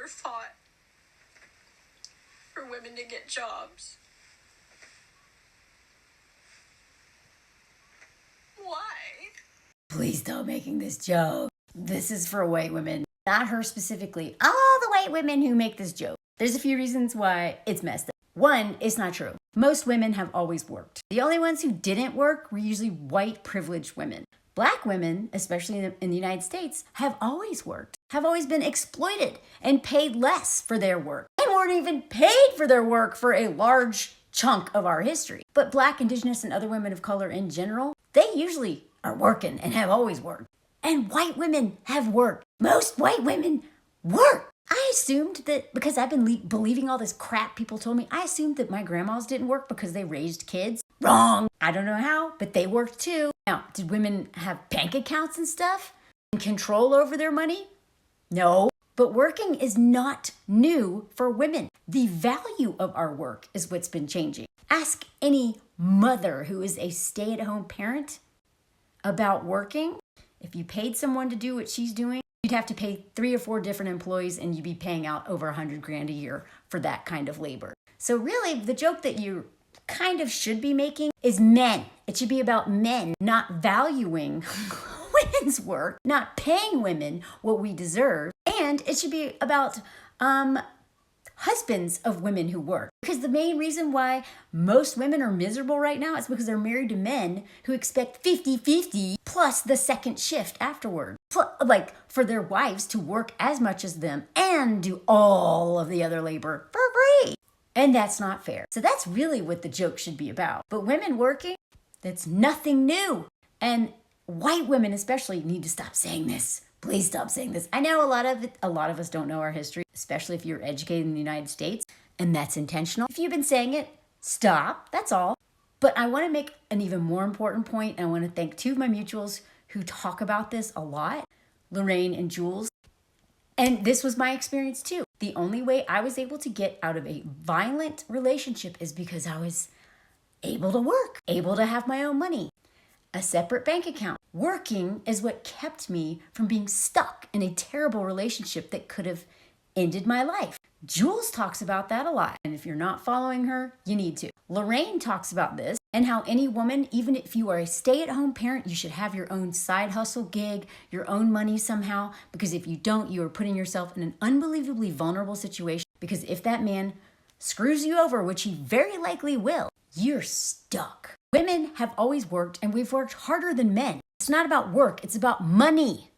never fought for women to get jobs. Why? Please stop making this joke. This is for white women, not her specifically. All the white women who make this joke. There's a few reasons why it's messed up. One, it's not true. Most women have always worked. The only ones who didn't work were usually white privileged women. Black women, especially in the United States, have always worked, have always been exploited and paid less for their work, and weren't even paid for their work for a large chunk of our history. But Black, Indigenous, and other women of color in general, they usually are working and have always worked. And white women have worked. Most white women work. I assumed that because I've been believing all this crap people told me, I assumed that my grandmas didn't work because they raised kids. Wrong. I don't know how, but they worked too. Now, did women have bank accounts and stuff and control over their money? No. But working is not new for women. The value of our work is what's been changing. Ask any mother who is a stay-at-home parent about working. If you paid someone to do what she's doing, you'd have to pay 3 or 4 different employees and you'd be paying out over $100,000 a year for that kind of labor. So really, the joke that you kind of should be making is men. It should be about men not valuing women's work, not paying women what we deserve, and it should be about husbands of women who work. Because the main reason why most women are miserable right now is because they're married to men who expect 50-50 plus the second shift afterward. Like for their wives to work as much as them and do all of the other labor for free. And that's not fair. So that's really what the joke should be about. But women working, that's nothing new. And white women especially need to stop saying this. Please stop saying this. I know a lot of us don't know our history, especially if you're educated in the United States, and that's intentional. If you've been saying it, stop, that's all. But I want to make an even more important point, and I want to thank 2 of my mutuals who talk about this a lot, Lorraine and Jules. And this was my experience too. The only way I was able to get out of a violent relationship is because I was able to work, able to have my own money, a separate bank account. Working is what kept me from being stuck in a terrible relationship that could have ended my life. Jules talks about that a lot. And if you're not following her, you need to. Lorraine talks about this and how any woman, even if you are a stay-at-home parent, you should have your own side hustle gig, your own money somehow, because if you don't, you are putting yourself in an unbelievably vulnerable situation, because if that man screws you over, which he very likely will, you're stuck. Women have always worked, and we've worked harder than men. It's not about work, it's about money.